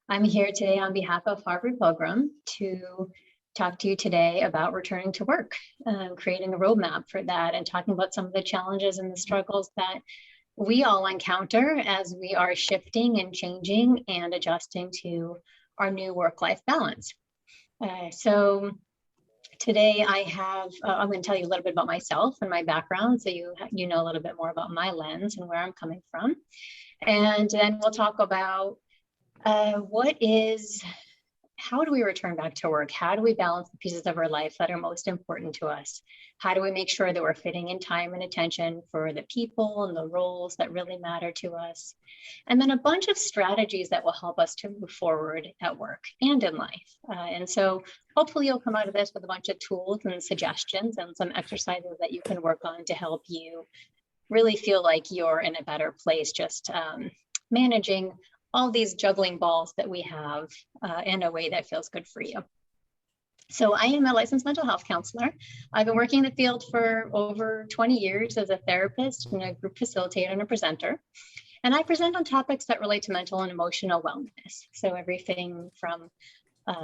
I'm here today on behalf of Harvard Pilgrim to talk to you today about returning to work, creating a roadmap for that, and talking about some of the challenges and the struggles that we all encounter as we are shifting and changing and adjusting to our new work-life balance. So today I'm going to tell you a little bit about myself and my background, so you know a little bit more about my lens and where I'm coming from. And then we'll talk about how do we return back to work? How do we balance the pieces of our life that are most important to us? How do we make sure that we're fitting in time and attention for the people and the roles that really matter to us? And then a bunch of strategies that will help us to move forward at work and in life. And so hopefully you'll come out of this with a bunch of tools and suggestions and some exercises that you can work on to help you really feel like you're in a better place, just managing all these juggling balls that we have in a way that feels good for you. So I am a licensed mental health counselor. I've been working in the field for over 20 years as a therapist and a group facilitator and a presenter. And I present on topics that relate to mental and emotional wellness. So everything from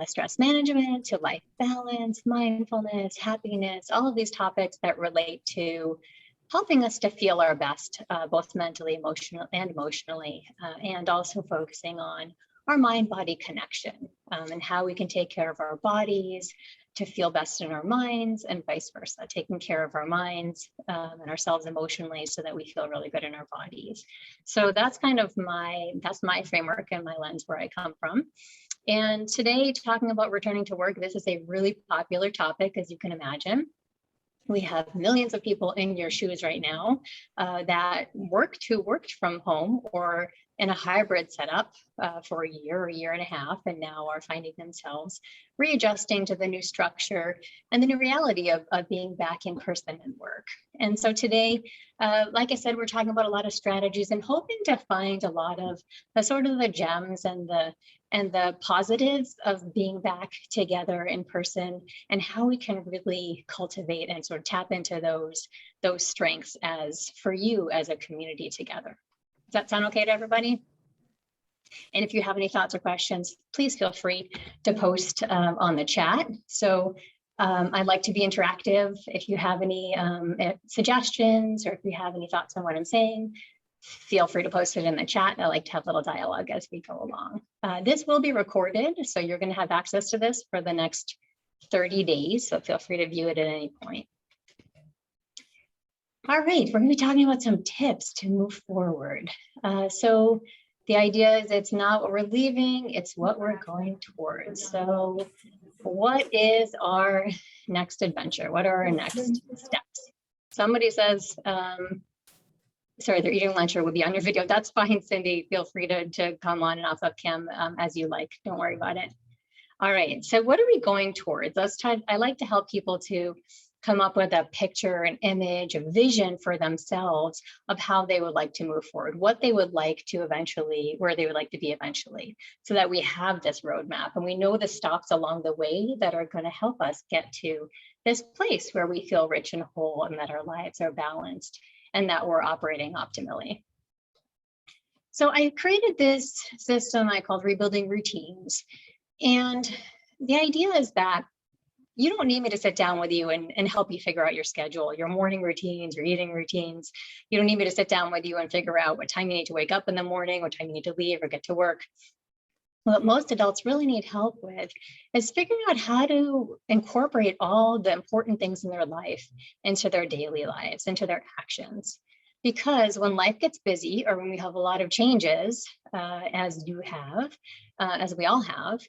stress management to life balance, mindfulness, happiness, all of these topics that relate to helping us to feel our best, both mentally, emotionally, and also focusing on our mind-body connection and how we can take care of our bodies to feel best in our minds and vice versa, taking care of our minds and ourselves emotionally so that we feel really good in our bodies. So that's kind of that's my framework and my lens where I come from. And today, talking about returning to work, this is a really popular topic, as you can imagine. We have millions of people in your shoes right now that worked from home or in a hybrid setup for a year and a half, and now are finding themselves readjusting to the new structure and the new reality of being back in person at work. And so today, like I said, we're talking about a lot of strategies and hoping to find a lot of the sort of the gems and the positives of being back together in person and how we can really cultivate and sort of tap into those strengths as for you as a community together. Does that sound okay to everybody? And if you have any thoughts or questions, please feel free to post on the chat. So I'd like to be interactive. If you have any suggestions or if you have any thoughts on what I'm saying, feel free to post it in the chat. I like to have a little dialogue as we go along. This will be recorded, so you're going to have access to this for the next 30 days. So feel free to view it at any point. All right, we're going to be talking about some tips to move forward. So the idea is it's not what we're leaving, it's what we're going towards. So what is our next adventure? What are our next steps? Somebody says, sorry, they're eating lunch or will be on your video. That's fine, Cindy. Feel free to come on and off of cam as you like. Don't worry about it. All right, so what are we going towards? I like to help people to come up with a picture, an image, a vision for themselves of how they would like to move forward, what they would like to eventually, where they would like to be eventually, so that we have this roadmap and we know the stops along the way that are going to help us get to this place where we feel rich and whole and that our lives are balanced and that we're operating optimally. So I created this system I called Rebuilding Routines. And the idea is that you don't need me to sit down with you and help you figure out your schedule, your morning routines, your eating routines. You don't need me to sit down with you and figure out what time you need to wake up in the morning, what time you need to leave or get to work. What most adults really need help with is figuring out how to incorporate all the important things in their life into their daily lives, into their actions. Because when life gets busy or when we have a lot of changes, as you have, as we all have,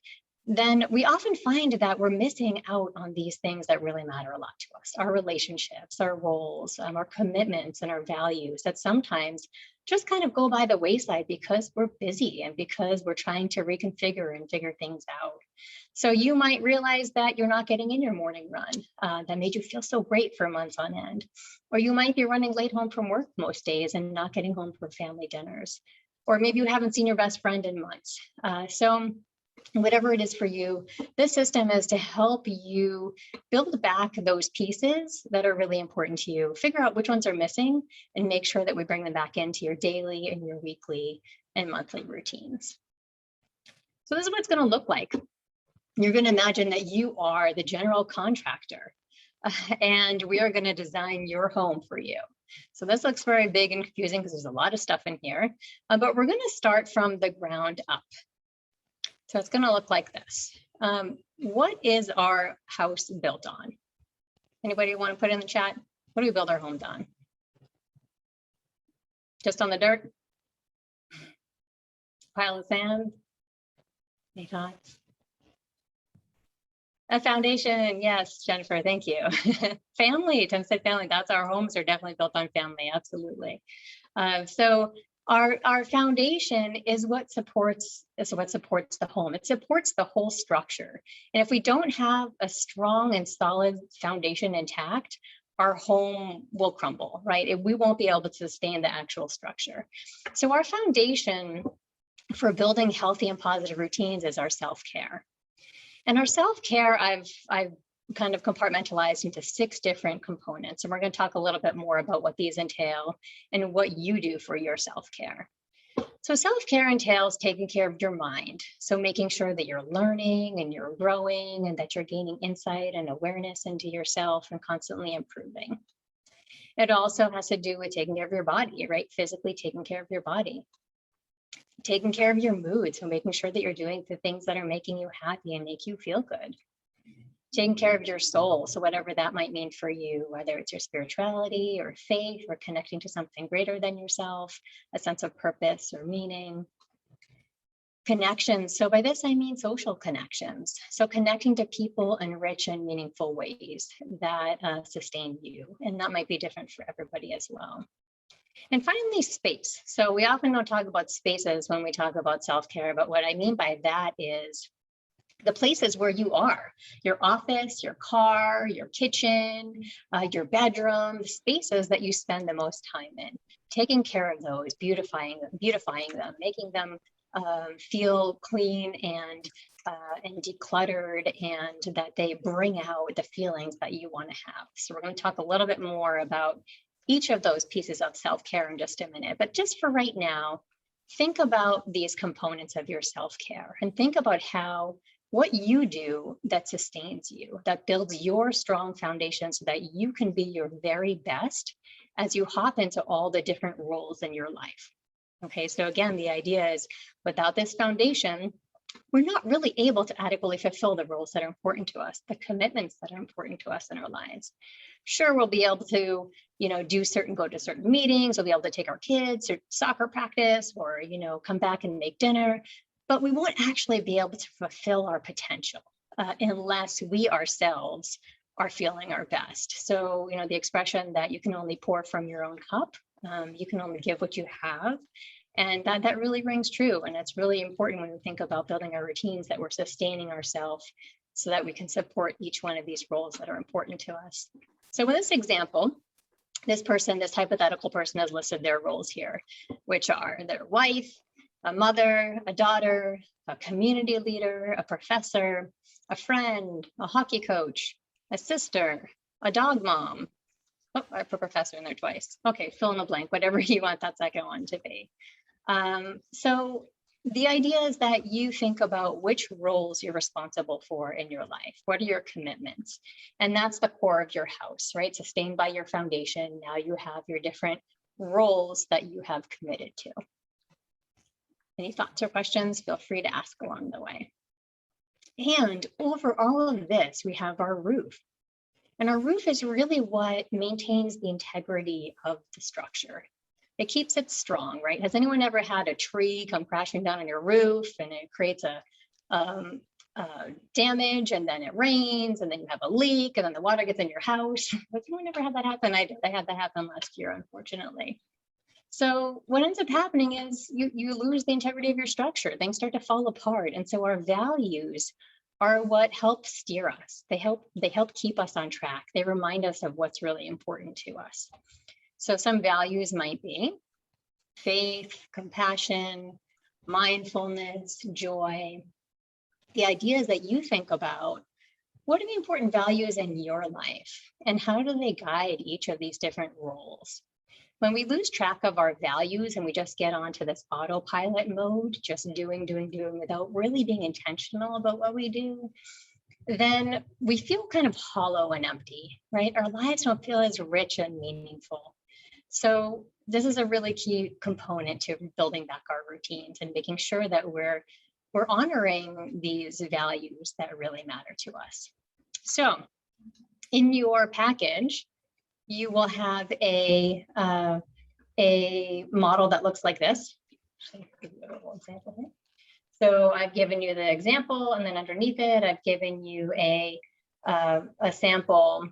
then we often find that we're missing out on these things that really matter a lot to us, our relationships, our roles, our commitments and our values that sometimes just kind of go by the wayside because we're busy and because we're trying to reconfigure and figure things out. So you might realize that you're not getting in your morning run that made you feel so great for months on end. Or you might be running late home from work most days and not getting home for family dinners. Or maybe you haven't seen your best friend in months. So whatever it is for you, this system is to help you build back those pieces that are really important to you, figure out which ones are missing, and make sure that we bring them back into your daily and your weekly and monthly routines. So this is what it's going to look like. You're going to imagine that you are the general contractor and we are going to design your home for you. So this looks very big and confusing because there's a lot of stuff in here, but we're going to start from the ground up. So it's going to look like this. What is our house built on? Anybody want to put in the chat? What do we build our homes on? Just on the dirt? Pile of sand? Any thoughts? A foundation, yes, Jennifer, thank you. Family, Tim said family, that's our homes are definitely built on family, absolutely. So our foundation is what supports the home. It supports the whole structure. And if we don't have a strong and solid foundation intact, our home will crumble, right? We won't be able to sustain the actual structure. So our foundation for building healthy and positive routines is our self-care. And our self-care, I've kind of compartmentalized into 6 different components. And we're going to talk a little bit more about what these entail and what you do for your self-care. So self-care entails taking care of your mind. So making sure that you're learning and you're growing and that you're gaining insight and awareness into yourself and constantly improving. It also has to do with taking care of your body, right? Physically taking care of your body. Taking care of your mood, so making sure that you're doing the things that are making you happy and make you feel good. Taking care of your soul, so whatever that might mean for you, whether it's your spirituality or faith or connecting to something greater than yourself, a sense of purpose or meaning. Connections, so by this I mean social connections. So connecting to people in rich and meaningful ways that sustain you, and that might be different for everybody as well. And finally, space. So we often don't talk about spaces when we talk about self-care, but what I mean by that is the places where you are, your office, your car, your kitchen, your bedroom, the spaces that you spend the most time in, taking care of those, beautifying them, making them feel clean and decluttered, and that they bring out the feelings that you want to have. So we're going to talk a little bit more about each of those pieces of self-care in just a minute. But just for right now, think about these components of your self-care and think about what you do that sustains you, that builds your strong foundation so that you can be your very best as you hop into all the different roles in your life. Okay, so again, the idea is without this foundation, we're not really able to adequately fulfill the roles that are important to us, the commitments that are important to us in our lives. Sure, we'll be able to, go to certain meetings, we'll be able to take our kids to soccer practice or, come back and make dinner, but we won't actually be able to fulfill our potential unless we ourselves are feeling our best. So, the expression that you can only pour from your own cup, you can only give what you have. And that really rings true. And it's really important when we think about building our routines that we're sustaining ourselves so that we can support each one of these roles that are important to us. So in this example, this hypothetical person has listed their roles here, which are their wife, a mother, a daughter, a community leader, a professor, a friend, a hockey coach, a sister, a dog mom. Oh, I put professor in there twice. Okay, fill in the blank, whatever you want that second one to be. So the idea is that you think about which roles you're responsible for in your life. What are your commitments? And that's the core of your house, right? Sustained by your foundation. Now you have your different roles that you have committed to. Any thoughts or questions? Feel free to ask along the way. And over all of this, we have our roof. And our roof is really what maintains the integrity of the structure. It keeps it strong, right? Has anyone ever had a tree come crashing down on your roof and it creates a damage, and then it rains and then you have a leak and then the water gets in your house? Has anyone ever had that happen? I did. I had that happen last year, unfortunately. So what ends up happening is you lose the integrity of your structure. Things start to fall apart. And so our values are what help steer us. They help keep us on track. They remind us of what's really important to us. So some values might be faith, compassion, mindfulness, joy. The idea is that you think about what are the important values in your life and how do they guide each of these different roles? When we lose track of our values and we just get onto this autopilot mode, just doing without really being intentional about what we do, then we feel kind of hollow and empty, right? Our lives don't feel as rich and meaningful. So this is a really key component to building back our routines and making sure that we're honoring these values that really matter to us. So in your package, you will have a model that looks like this. So I've given you the example, and then underneath it, I've given you a sample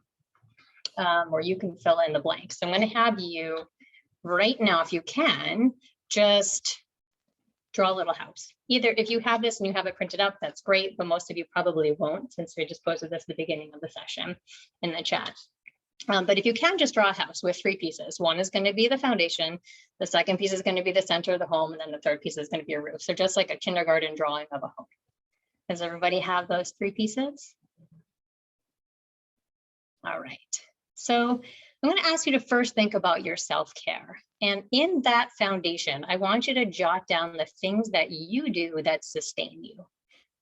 where you can fill in the blanks. So I'm going to have you right now, if you can, just draw a little house. Either if you have this and you have it printed up, that's great, but most of you probably won't, since we just posted this at the beginning of the session in the chat. But if you can, just draw a house with 3 pieces. One is going to be the foundation, the second piece is going to be the center of the home, and then the third piece is going to be a roof. So just like a kindergarten drawing of a home. Does everybody have those 3 pieces? All right. So I'm going to ask you to first think about your self-care. And in that foundation, I want you to jot down the things that you do that sustain you.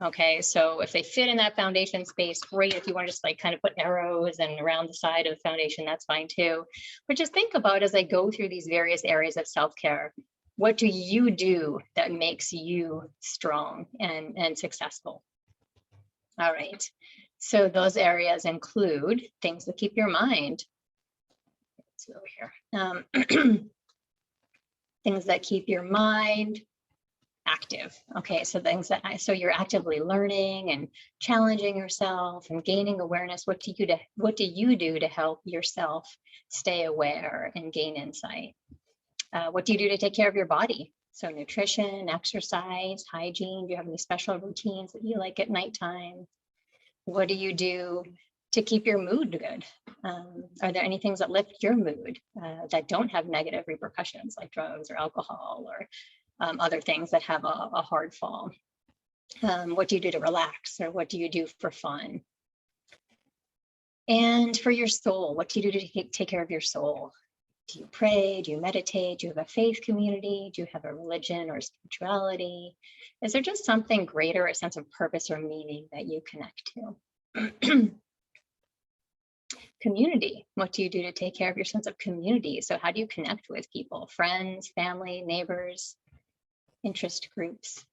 Okay, so if they fit in that foundation space, great. If you want to just like kind of put arrows and around the side of the foundation, that's fine too. But just think about, as I go through these various areas of self-care, what do you do that makes you strong and successful? All right, so those areas include things that keep your mind. Let's go here. Things that keep your mind active. Okay, so things that so you're actively learning and challenging yourself and gaining awareness. What do you do to help yourself stay aware and gain insight? What do you do to take care of your body? So nutrition, exercise, hygiene. Do you have any special routines that you like at nighttime? What do you do to keep your mood good? Are there any things that lift your mood that don't have negative repercussions, like drugs or alcohol or other things that have a hard fall? What do you do to relax, or what do you do for fun? And for your soul, what do you do to take care of your soul? Do you pray? Do you meditate? Do you have a faith community? Do you have a religion or spirituality? Is there just something greater, a sense of purpose or meaning that you connect to? Community. What do you do to take care of your sense of community? So how do you connect with people, friends, family, neighbors, interest groups?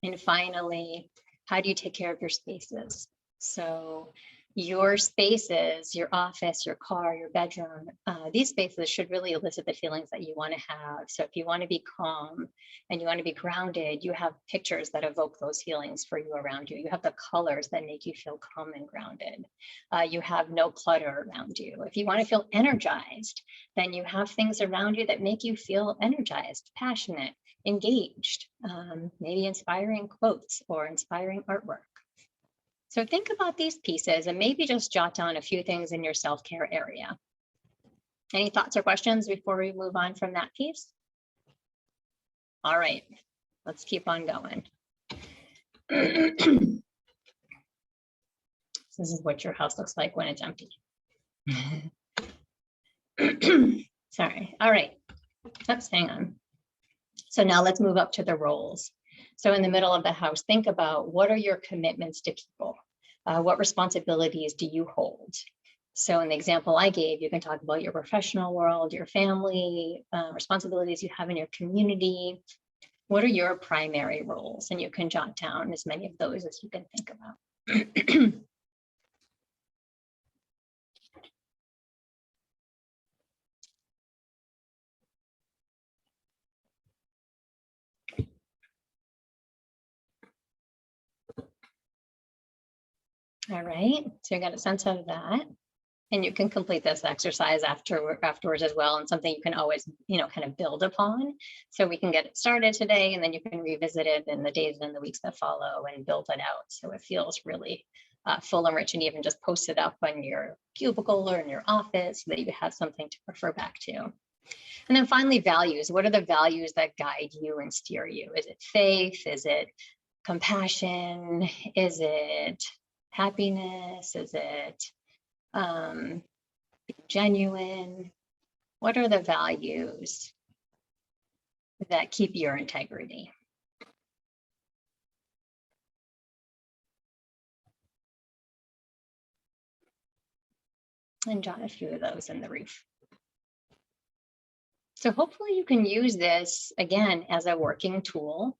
And finally, how do you take care of your spaces? So your spaces, your office, your car, your bedroom, these spaces should really elicit the feelings that you want to have. So if you want to be calm and you want to be grounded, you have pictures that evoke those feelings for you around you. You have the colors that make you feel calm and grounded. You have no clutter around you. If you want to feel energized, then you have things around you that make you feel energized, passionate, engaged, maybe inspiring quotes or inspiring artwork. So think about these pieces and maybe just jot down a few things in your self-care area. Any thoughts or questions before we move on from that piece? All right, let's keep on going. This is what your house looks like when it's empty. Sorry. All right. Oops, hang on. So now let's move up to the roles. So in the middle of the house, think about, what are your commitments to people? What responsibilities do you hold? So in the example I gave, you can talk about your professional world, your family, responsibilities you have in your community. What are your primary roles? And you can jot down as many of those as you can think about. All right, so you got a sense of that. And you can complete this exercise afterwards as well, and something you can always, kind of build upon. So we can get it started today, and then you can revisit it in the days and the weeks that follow and build it out. So it feels really full and rich, and even just post it up on your cubicle or in your office so that you have something to refer back to. And then finally, values. What are the values that guide you and steer you? Is it faith? Is it compassion? Is it happiness? Is it genuine? What are the values that keep your integrity? And jot a few of those in the brief. So hopefully you can use this again as a working tool.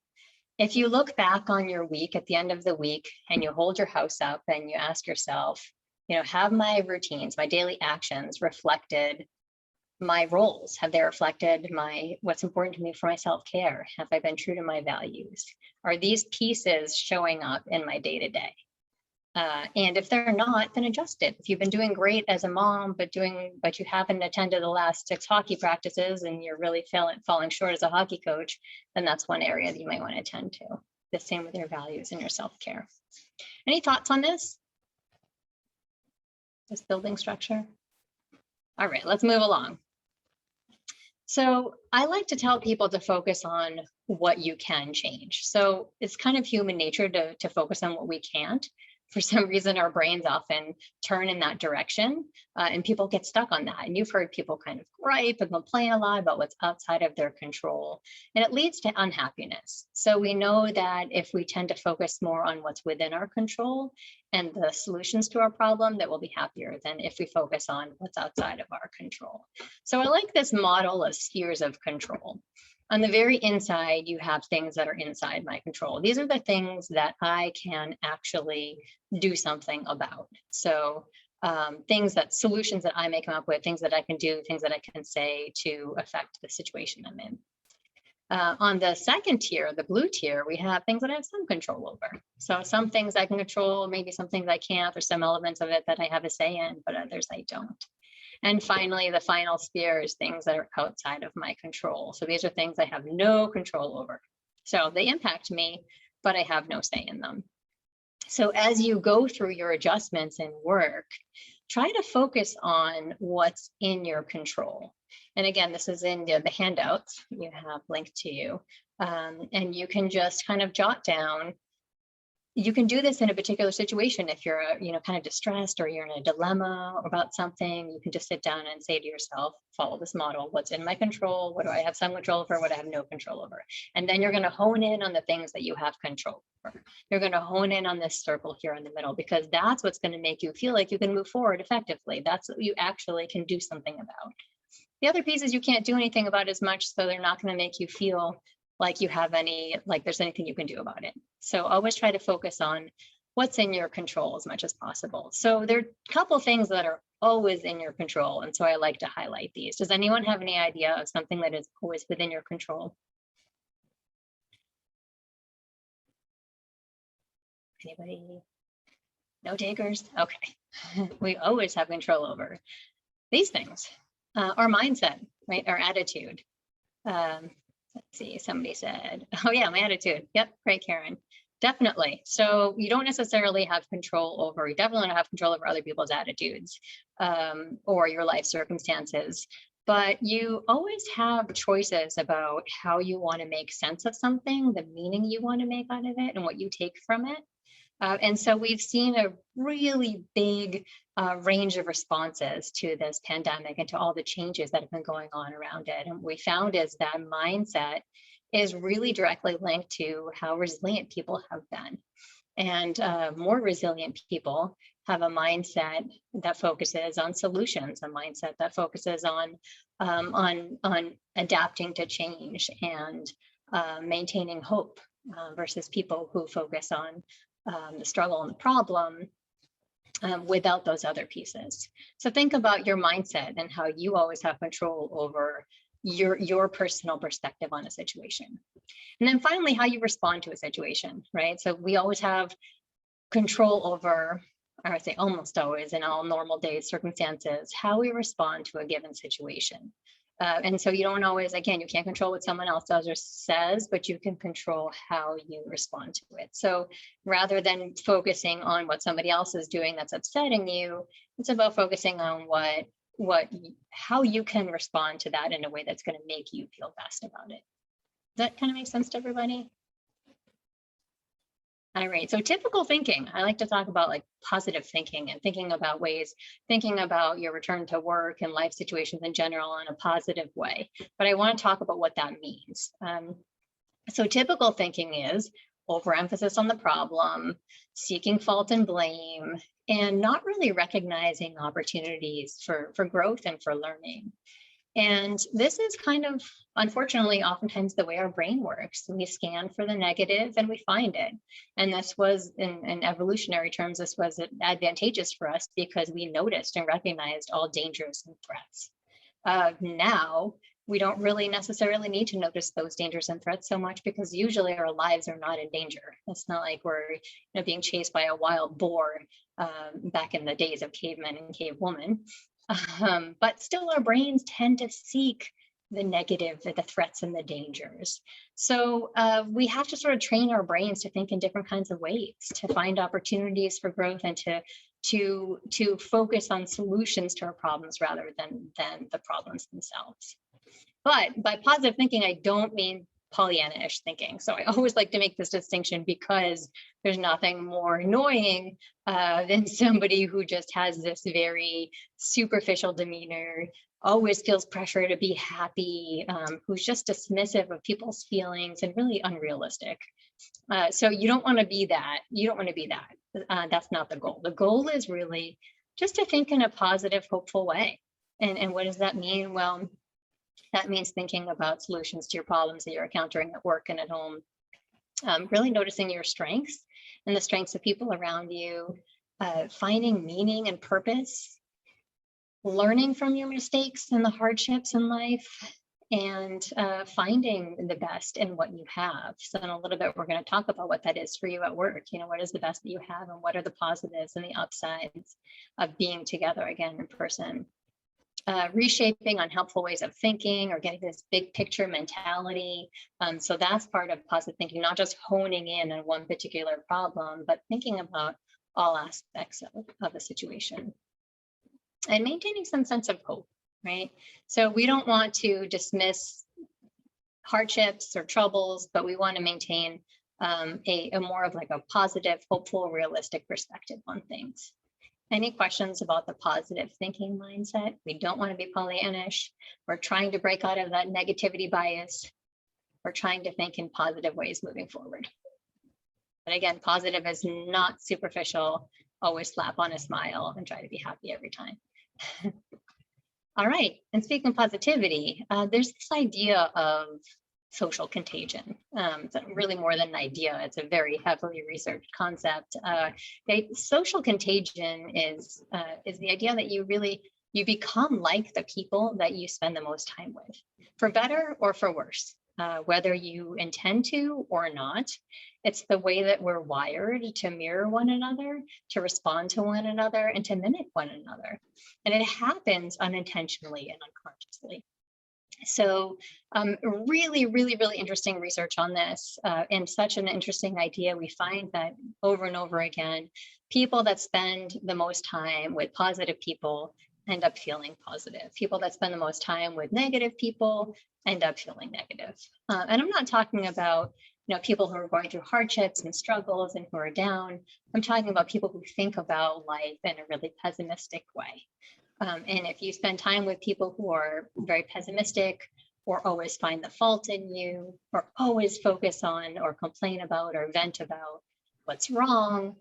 If you look back on your week at the end of the week and you hold your house up and you ask yourself, have my routines, my daily actions reflected my roles? Have they reflected what's important to me for my self-care? Have I been true to my values? Are these pieces showing up in my day-to-day? And if they're not, then adjust it. If you've been doing great as a mom, but you haven't attended the last 6 hockey practices and you're really falling short as a hockey coach, then that's one area that you might want to attend to. The same with your values and your self-care. Any thoughts on this? This building structure? All right, let's move along. So I like to tell people to focus on what you can change. So it's kind of human nature to focus on what we can't. For some reason, our brains often turn in that direction, and people get stuck on that. And you've heard people kind of gripe and complain a lot about what's outside of their control, and it leads to unhappiness. So we know that if we tend to focus more on what's within our control and the solutions to our problem, that we'll be happier than if we focus on what's outside of our control. So I like this model of spheres of control. On the very inside, you have things that are inside my control. These are the things that I can actually do something about. So solutions that I may come up with, things that I can do, things that I can say to affect the situation I'm in. On the second tier, the blue tier, we have things that I have some control over. So some things I can control, maybe some things I can't, or some elements of it that I have a say in, but others I don't. And finally, the final sphere is things that are outside of my control. So these are things I have no control over. So they impact me, but I have no say in them. So as you go through your adjustments in work, try to focus on what's in your control. And again, this is in the handouts you have linked to you. And you can just kind of jot down. You can do this in a particular situation. If you're, kind of distressed or you're in a dilemma about something, you can just sit down and say to yourself, follow this model. What's in my control? What do I have some control over? What I have no control over? And then you're going to hone in on the things that you have control over. You're going to hone in on this circle here in the middle, because that's what's going to make you feel like you can move forward effectively. That's what you actually can do something about. The other pieces you can't do anything about as much, so they're not going to make you feel like there's anything you can do about it. So always try to focus on what's in your control as much as possible. So there are a couple things that are always in your control. And so I like to highlight these. Does anyone have any idea of something that is always within your control? Anybody? No takers? Okay. We always have control over these things. Our mindset, right? Our attitude. Let's see, somebody said, oh yeah, my attitude. Yep, great, Karen. Definitely. So you don't necessarily have control over, you definitely don't have control over other people's attitudes or your life circumstances, but you always have choices about how you want to make sense of something, the meaning you want to make out of it, and what you take from it. And so we've seen a really big range of responses to this pandemic and to all the changes that have been going on around it. And what we found is that mindset is really directly linked to how resilient people have been. And more resilient people have a mindset that focuses on solutions, a mindset that focuses on adapting to change and maintaining hope versus people who focus on the struggle and the problem without those other pieces. So think about your mindset and how you always have control over your personal perspective on a situation. And then finally, how you respond to a situation, right? So we always have control over, I would say almost always in all normal days circumstances, how we respond to a given situation. And so you don't always, again, you can't control what someone else does or says, but you can control how you respond to it. So rather than focusing on what somebody else is doing that's upsetting you, it's about focusing on how you can respond to that in a way that's going to make you feel best about it. Does that kind of make sense to everybody? All right. So typical thinking, I like to talk about like positive thinking and thinking about your return to work and life situations in general in a positive way. But I want to talk about what that means. So typical thinking is overemphasis on the problem, seeking fault and blame, and not really recognizing opportunities for growth and for learning. And this is kind of, unfortunately, oftentimes the way our brain works. We scan for the negative and we find it. And this was, in evolutionary terms, this was advantageous for us because we noticed and recognized all dangers and threats. Now, we don't really necessarily need to notice those dangers and threats so much because usually our lives are not in danger. It's not like we're being chased by a wild boar back in the days of cavemen and cavewomen. But still, our brains tend to seek the negative, the threats and the dangers. So we have to sort of train our brains to think in different kinds of ways, to find opportunities for growth and to focus on solutions to our problems rather than the problems themselves. But by positive thinking, I don't mean Pollyanna-ish thinking. So I always like to make this distinction because there's nothing more annoying than somebody who just has this very superficial demeanor, always feels pressure to be happy, who's just dismissive of people's feelings and really unrealistic. So you don't want to be that. You don't want to be that. That's not the goal. The goal is really just to think in a positive, hopeful way. And what does that mean? Well, that means thinking about solutions to your problems that you're encountering at work and at home. Really noticing your strengths and the strengths of people around you, finding meaning and purpose, learning from your mistakes and the hardships in life, and finding the best in what you have. So in a little bit, we're going to talk about what that is for you at work. What is the best that you have and what are the positives and the upsides of being together again in person. Reshaping unhelpful ways of thinking or getting this big picture mentality. So that's part of positive thinking, not just honing in on one particular problem, but thinking about all aspects of a situation. And maintaining some sense of hope, right? So we don't want to dismiss hardships or troubles, but we want to maintain a more of like a positive, hopeful, realistic perspective on things. Any questions about the positive thinking mindset? We don't want to be Pollyannish. We're trying to break out of that negativity bias. We're trying to think in positive ways moving forward. But again, positive is not superficial. Always slap on a smile and try to be happy every time. All right. And speaking of positivity, there's this idea of social contagion. It's really more than an idea. It's a very heavily researched concept. Social contagion is the idea that you become like the people that you spend the most time with, for better or for worse, whether you intend to or not. It's the way that we're wired to mirror one another, to respond to one another, and to mimic one another. And it happens unintentionally and unconsciously. So really, really, really interesting research on this and such an interesting idea. We find that over and over again, people that spend the most time with positive people end up feeling positive. People that spend the most time with negative people end up feeling negative. And I'm not talking about people who are going through hardships and struggles and who are down. I'm talking about people who think about life in a really pessimistic way. And if you spend time with people who are very pessimistic or always find the fault in you or always focus on or complain about or vent about what's wrong,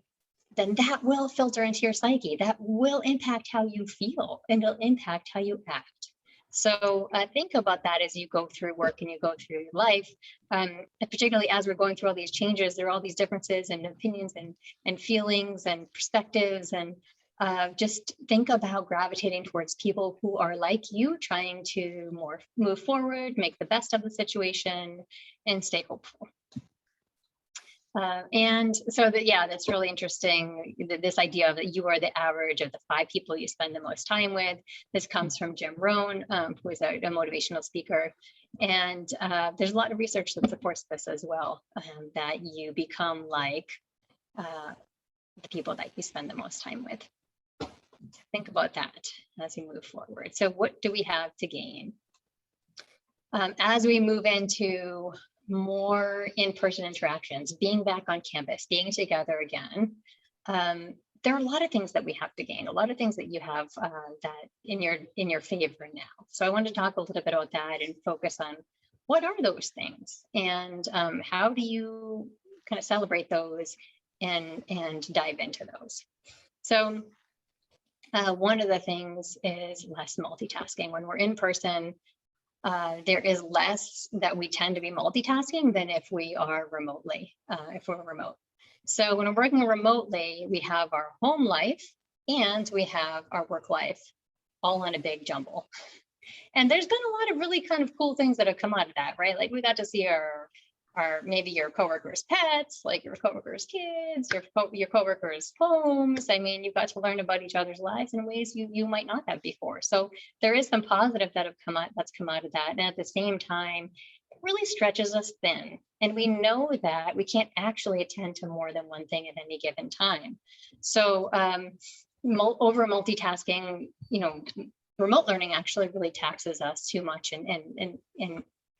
then that will filter into your psyche. That will impact how you feel and it'll impact how you act. So think about that as you go through work and you go through your life, particularly as we're going through all these changes. There are all these differences and opinions and feelings and perspectives, and just think about gravitating towards people who are like you, trying to move forward, make the best of the situation, and stay hopeful. And so that's really interesting. This idea that you are the average of the 5 people you spend the most time with. This comes from Jim Rohn, who is a motivational speaker. And there's a lot of research that supports this as well, that you become like the people that you spend the most time with. Think about that as we move forward. So what do we have to gain? As we move into more in-person interactions, being back on campus, being together again, there are a lot of things that we have to gain, a lot of things that you have that in your favor now. So I wanted to talk a little bit about that and focus on what are those things, and how do you kind of celebrate those and dive into those. So one of the things is less multitasking. When we're in person, there is less that we tend to be multitasking than if we are remotely, if we're remote. So when we're working remotely, we have our home life and we have our work life all in a big jumble. And there's been a lot of really kind of cool things that have come out of that, right? Like we got to see our maybe your coworkers' pets, like your coworkers' kids, your coworkers' homes. I mean, you got to learn about each other's lives in ways you might not have before. So there is some positive that's come out of that. And at the same time, it really stretches us thin. And we know that we can't actually attend to more than one thing at any given time. So over multitasking, remote learning actually really taxes us too much and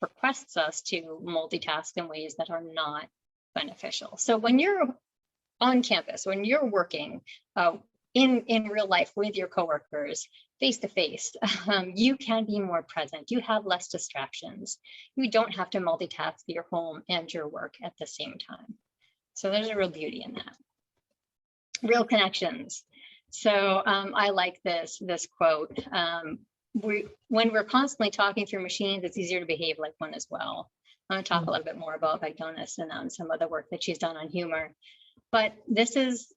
requests us to multitask in ways that are not beneficial. So when you're on campus, when you're working in real life with your coworkers, face to face, you can be more present. You have less distractions. You don't have to multitask your home and your work at the same time. So there's a real beauty in that. Real connections. So I like this quote. When we're constantly talking through machines, it's easier to behave like one as well. I'm going to talk a little bit more about Jonas and some of the work that she's done on humor. But this is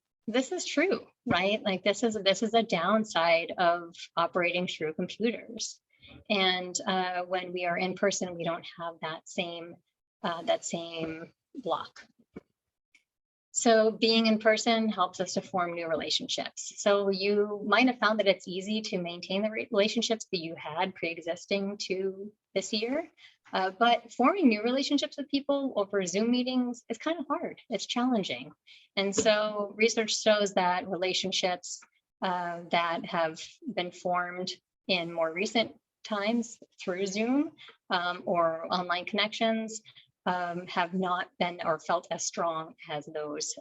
true, right? Like this is a downside of operating through computers. And when we are in person, we don't have that same block. So being in person helps us to form new relationships. So you might have found that it's easy to maintain the relationships that you had pre-existing to this year, but forming new relationships with people over Zoom meetings is kind of hard. It's challenging. And so research shows that relationships that have been formed in more recent times through Zoom or online connections have not been or felt as strong as those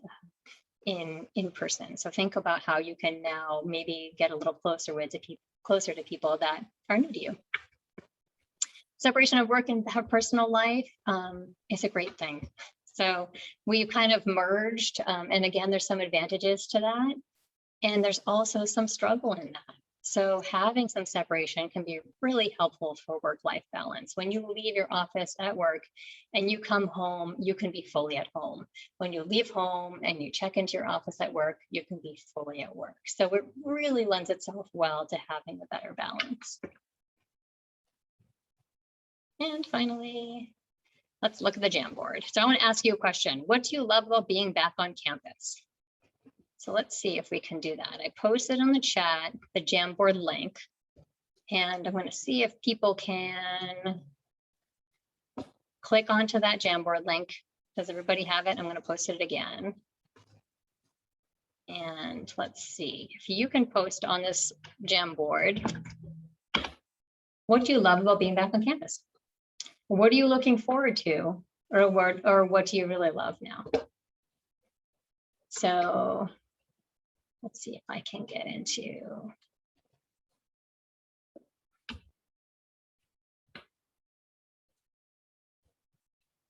in person. So think about how you can now maybe get a little closer to people that are new to you. Separation of work and personal life is a great thing. So we've kind of merged, and again, there's some advantages to that, and there's also some struggle in that. So having some separation can be really helpful for work-life balance. When you leave your office at work and you come home, you can be fully at home. When you leave home and you check into your office at work, you can be fully at work. So it really lends itself well to having a better balance. And finally, let's look at the Jamboard. So I want to ask you a question. What do you love about being back on campus? So let's see if we can do that. I posted on the chat the Jamboard link, and I'm going to see if people can click onto that Jamboard link. Does everybody have it? I'm going to post it again. And let's see if you can post on this Jamboard. What do you love about being back on campus? What are you looking forward to, or what do you really love now? So let's see if I can get into.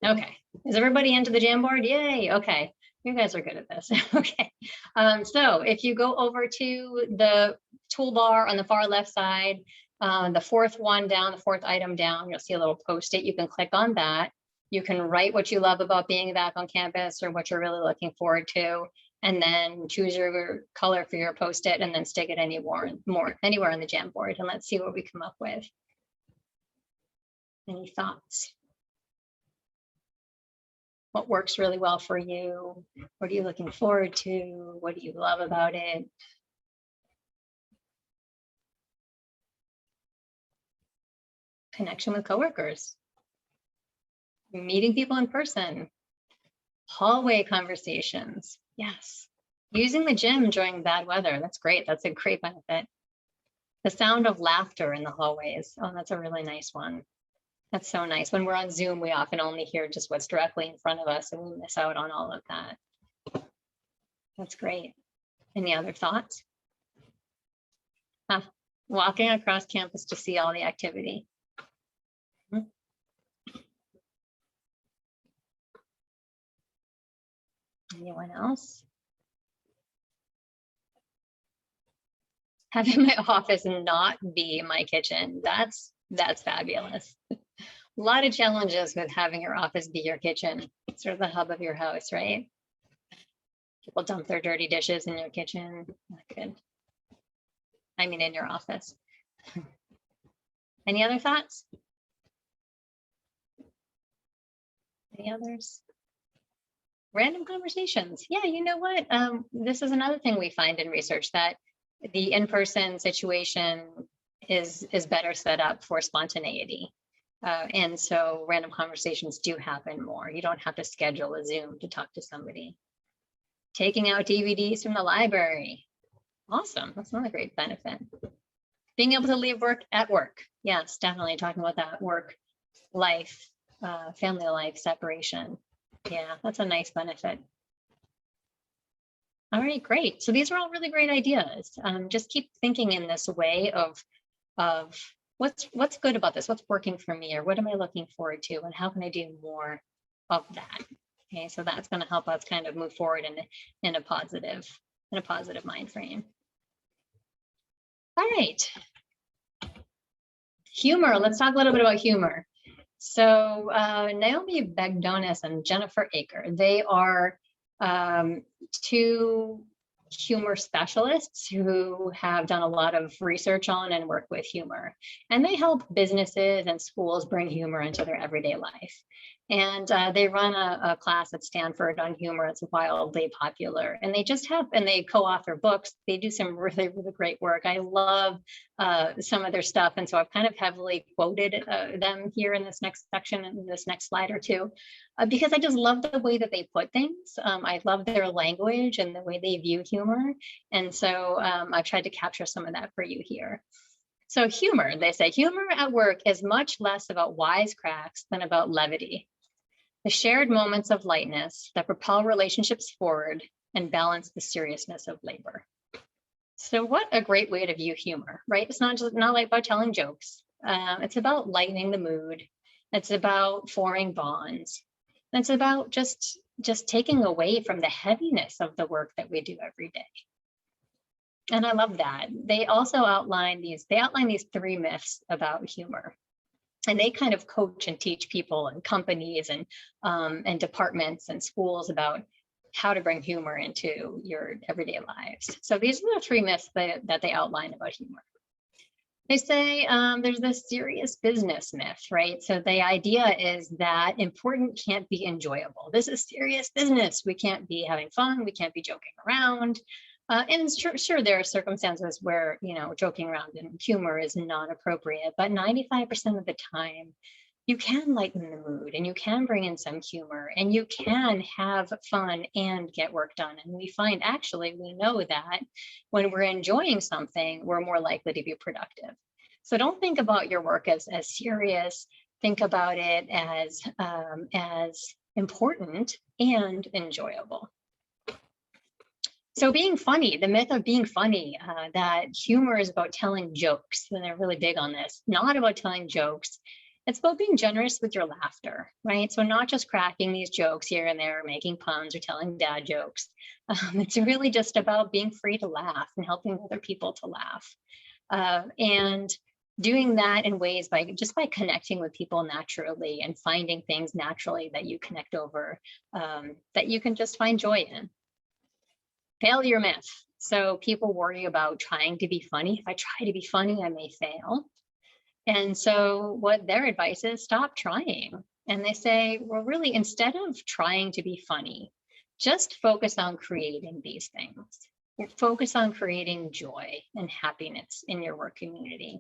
Okay, is everybody into the Jamboard? Yay, okay. You guys are good at this. Okay, so if you go over to the toolbar on the far left side, the fourth item down, you'll see a little post-it. You can click on that. You can write what you love about being back on campus or what you're really looking forward to, and then choose your color for your post-it and then stick it anywhere on the Jamboard. And let's see what we come up with. Any thoughts? What works really well for you? What are you looking forward to? What do you love about it? Connection with coworkers, meeting people in person, hallway conversations. Yes. Using the gym during bad weather. That's great. That's a great benefit. The sound of laughter in the hallways. Oh, that's a really nice one. That's so nice. When we're on Zoom, we often only hear just what's directly in front of us and we miss out on all of that. That's great. Any other thoughts? Walking across campus to see all the activity. Anyone else? Having my office not be my kitchen. That's fabulous. A lot of challenges with having your office be your kitchen. It's sort of the hub of your house, right? People dump their dirty dishes in your kitchen. Not good. I mean, in your office. Any other thoughts? Any others? Random conversations. Yeah, you know what? This is another thing we find in research, that the in-person situation is better set up for spontaneity. And so random conversations do happen more. You don't have to schedule a Zoom to talk to somebody. Taking out DVDs from the library. Awesome. That's another great benefit. Being able to leave work at work. Yes, definitely talking about that work, life, family life separation. Yeah, that's a nice benefit. All right, great. So these are all really great ideas. Just keep thinking in this way of what's good about this, what's working for me, or what am I looking forward to, and how can I do more of that? Okay, so that's going to help us kind of move forward in a positive mind frame. All right. Humor. Let's talk a little bit about humor. So Naomi Begdonis and Jennifer Aker, they are two humor specialists who have done a lot of research on and work with humor. And they help businesses and schools bring humor into their everyday life. And they run a class at Stanford on humor. It's wildly popular. And they co-author books. They do some really, really great work. I love some of their stuff. And so I've kind of heavily quoted them here in this next section, in this next slide or two, because I just love the way that they put things. I love their language and the way they view humor. And so I've tried to capture some of that for you here. So humor, they say, humor at work is much less about wisecracks than about levity. The shared moments of lightness that propel relationships forward and balance the seriousness of labor. So what a great way to view humor, right? It's not like about telling jokes. It's about lightening the mood. It's about forming bonds. It's about just taking away from the heaviness of the work that we do every day. And I love that. They also outline these 3 myths about humor. And they kind of coach and teach people and companies and departments and schools about how to bring humor into your everyday lives. So these are the 3 myths that they outline about humor. They say there's this serious business myth, right? So the idea is that important can't be enjoyable. This is serious business. We can't be having fun. We can't be joking around. And sure, there are circumstances where, joking around and humor is not appropriate, but 95% of the time, you can lighten the mood and you can bring in some humor and you can have fun and get work done. And we know that when we're enjoying something, we're more likely to be productive. So don't think about your work as serious. Think about it as important and enjoyable. So being funny, the myth of being funny, that humor is about telling jokes, and they're really big on this, not about telling jokes. It's about being generous with your laughter, right? So not just cracking these jokes here and there, making puns or telling dad jokes. It's really just about being free to laugh and helping other people to laugh. And doing that in ways by connecting with people naturally and finding things naturally that you connect over, that you can just find joy in. Failure myth. So people worry about trying to be funny. If I try to be funny, I may fail. And so what their advice is, stop trying. And they say, well, really, instead of trying to be funny, just focus on creating these things. Focus on creating joy and happiness in your work community.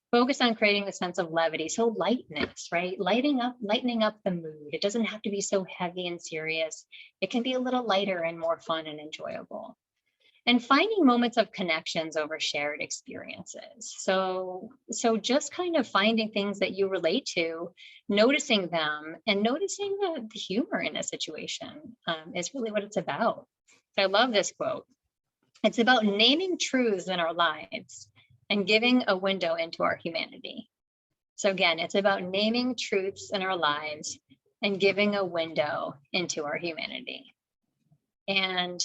Focus on creating the sense of levity. So lightness, right? Lightening up the mood. It doesn't have to be so heavy and serious. It can be a little lighter and more fun and enjoyable. and finding moments of connections over shared experiences. So just kind of finding things that you relate to, noticing them, and noticing the humor in a situation is really what it's about. So I love this quote. It's about naming truths in our lives and giving a window into our humanity. So again, it's about naming truths in our lives and giving a window into our humanity. And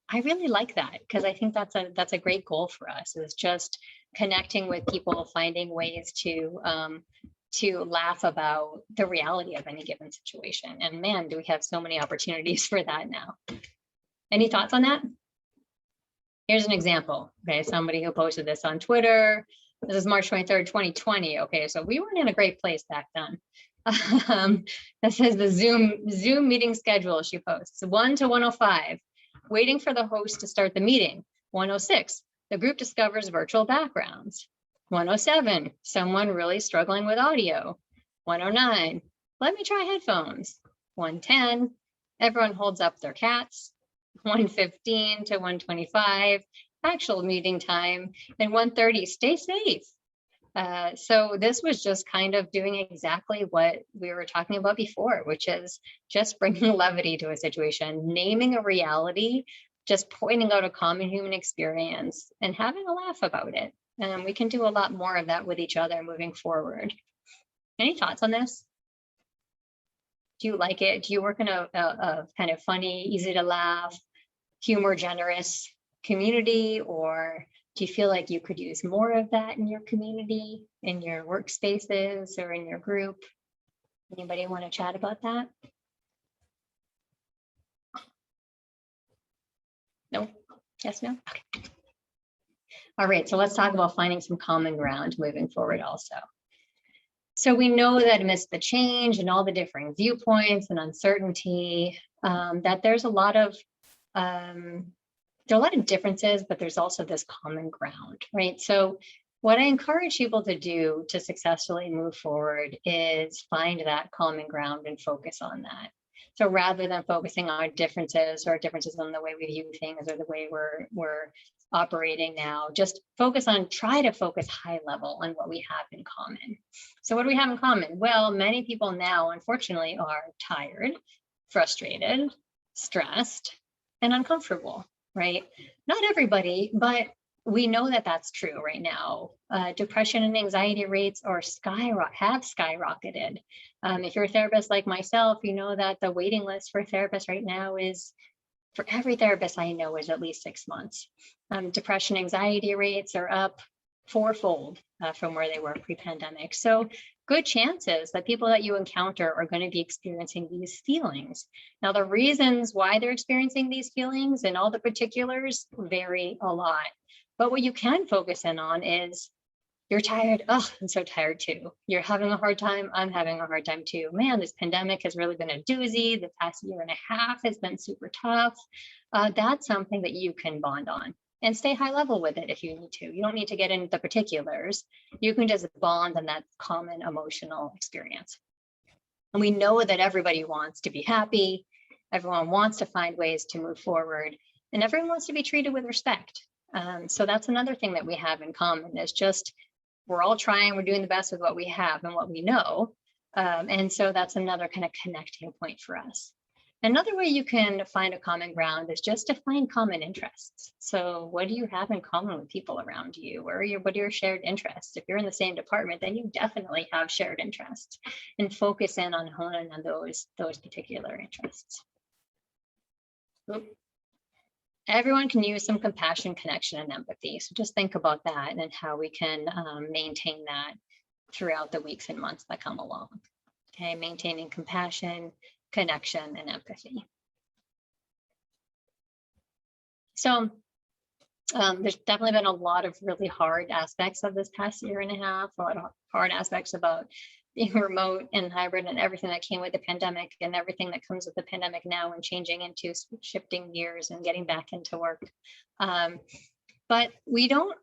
I really like that, because I think that's a great goal for us, is just connecting with people, finding ways to laugh about the reality of any given situation. And man, do we have so many opportunities for that now. Any thoughts on that? Here's an example. Okay, somebody who posted this on Twitter. This is March 23rd, 2020. Okay, so we weren't in a great place back then. This is the Zoom meeting schedule she posts. 1 to 1:05. Waiting for the host to start the meeting. 1:06, the group discovers virtual backgrounds. 1:07, someone really struggling with audio. 1:09, let me try headphones. 1:10, everyone holds up their cats. 1:15 to 1:25, actual meeting time. And 1:30, stay safe. So this was just kind of doing exactly what we were talking about before, which is just bringing levity to a situation, naming a reality, just pointing out a common human experience and having a laugh about it. And we can do a lot more of that with each other moving forward. Any thoughts on this? Do you like it? Do you work in a kind of funny, easy to laugh, humor generous community, or do you feel like you could use more of that in your community, in your workspaces, or in your group? Anybody want to chat about that? No? Yes, no? Okay. All right, so let's talk about finding some common ground moving forward also. So we know that amidst the change and all the differing viewpoints and uncertainty, that there's a lot of there are a lot of differences, but there's also this common ground, right? So what I encourage people to do to successfully move forward is find that common ground and focus on that. So rather than focusing on differences or differences on the way we view things or the way we're operating now, just try to focus high level on what we have in common. So what do we have in common? Well, many people now, unfortunately, are tired, frustrated, stressed, and uncomfortable. Right? Not everybody, but we know that that's true right now. Depression and anxiety rates have skyrocketed. If you're a therapist like myself, you know that the waiting list for therapists right now is, for every therapist I know, is at least 6 months. Depression, anxiety rates are up fourfold from where they were pre-pandemic. So good chances that people that you encounter are going to be experiencing these feelings. Now, the reasons why they're experiencing these feelings and all the particulars vary a lot. But what you can focus in on is, you're tired. Oh, I'm so tired too. You're having a hard time. I'm having a hard time too. Man, this pandemic has really been a doozy. The past year and a half has been super tough. That's something that you can bond on. And stay high level with it if you need to. You don't need to get into the particulars. You can just bond on that common emotional experience. And we know that everybody wants to be happy. Everyone wants to find ways to move forward. And everyone wants to be treated with respect. So that's another thing that we have in common, is just we're all trying, we're doing the best with what we have and what we know. And so that's another kind of connecting point for us. Another way you can find a common ground is just to find common interests. So what do you have in common with people around you? What are your shared interests? If you're in the same department, then you definitely have shared interests, and focus in on honing on those particular interests. Everyone can use some compassion, connection, and empathy. So just think about that and how we can maintain that throughout the weeks and months that come along. Okay, maintaining compassion, connection, and empathy. So there's definitely been a lot of really hard aspects of this past year and a half, a lot of hard aspects about being remote and hybrid and everything that came with the pandemic and everything that comes with the pandemic now, and changing into shifting gears and getting back into work. But we don't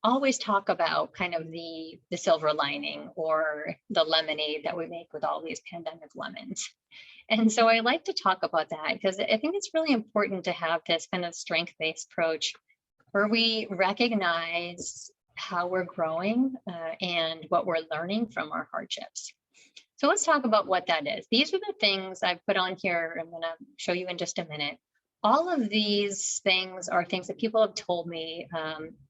always talk about kind of the silver lining or the lemonade that we make with all these pandemic lemons. And so I like to talk about that because I think it's really important to have this kind of strength-based approach where we recognize how we're growing and what we're learning from our hardships. So let's talk about what that is. These are the things I've put on here. I'm going to show you in just a minute. All of these things are things that people have told me,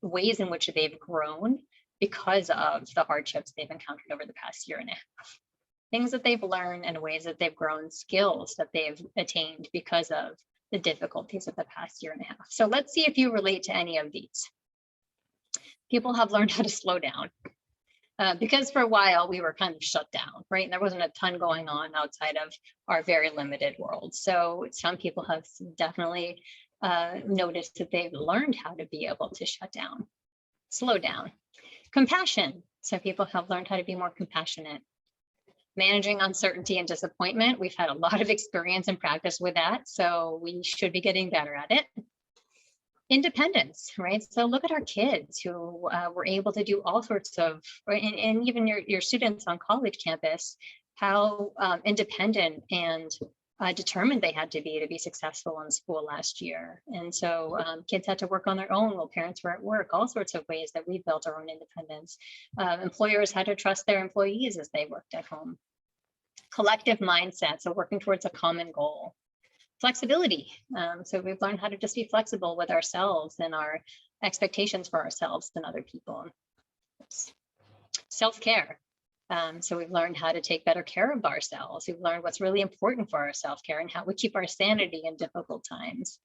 ways in which they've grown because of the hardships they've encountered over the past year and a half. Things that they've learned and ways that they've grown, skills that they've attained because of the difficulties of the past year and a half. So let's see if you relate to any of these. People have learned how to slow down. Because for a while we were kind of shut down, right? And there wasn't a ton going on outside of our very limited world. So some people have definitely noticed that they've learned how to be able to shut down, slow down. Compassion. So people have learned how to be more compassionate. Managing uncertainty and disappointment. We've had a lot of experience and practice with that, so we should be getting better at it. Independence, right? So look at our kids who were able to do all sorts of, and even your students on college campus, how independent and determined they had to be successful in school last year. And so kids had to work on their own while parents were at work, all sorts of ways that we built our own independence. Employers had to trust their employees as they worked at home. Collective mindset, so working towards a common goal. Flexibility. So we've learned how to just be flexible with ourselves and our expectations for ourselves and other people. Self-care. So we've learned how to take better care of ourselves. We've learned what's really important for our self-care and how we keep our sanity in difficult times.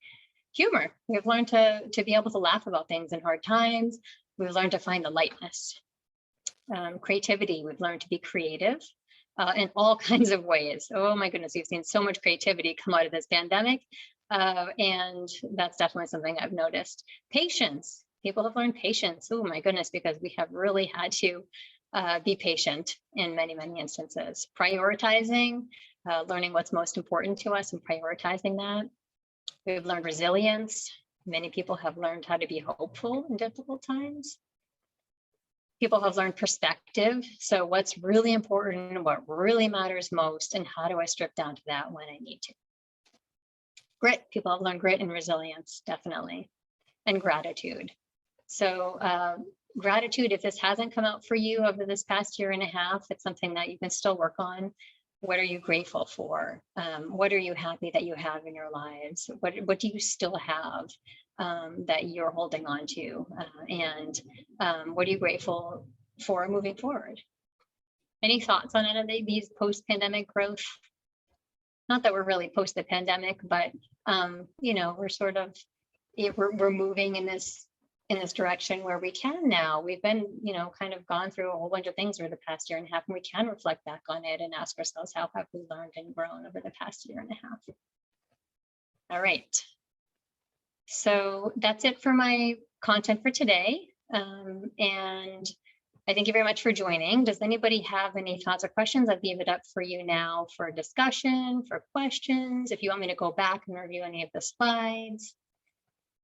Humor. We've learned to be able to laugh about things in hard times. We've learned to find the lightness. Creativity. We've learned to be creative. In all kinds of ways. Oh my goodness, we've seen so much creativity come out of this pandemic. And that's definitely something I've noticed. Patience. People have learned patience. Oh my goodness, because we have really had to be patient in many, many instances. Prioritizing, learning what's most important to us and prioritizing that. We've learned resilience. Many people have learned how to be hopeful in difficult times. People have learned perspective. So what's really important, what really matters most, and how do I strip down to that when I need to? Grit. People have learned grit and resilience, definitely. And gratitude. So gratitude, if this hasn't come out for you over this past year and a half, it's something that you can still work on. What are you grateful for? What are you happy that you have in your lives? What do you still have that you're holding on to? And what are you grateful for moving forward? Any thoughts on any of these post-pandemic growth? Not that we're really post the pandemic, but you know, we're sort of we're moving in this direction where we can now. We've been, you know, kind of gone through a whole bunch of things over the past year and a half, and we can reflect back on it and ask ourselves, how have we learned and grown over the past year and a half? All right. So that's it for my content for today. And I thank you very much for joining. Does anybody have any thoughts or questions? I'll leave it up for you now for discussion, for questions. If you want me to go back and review any of the slides.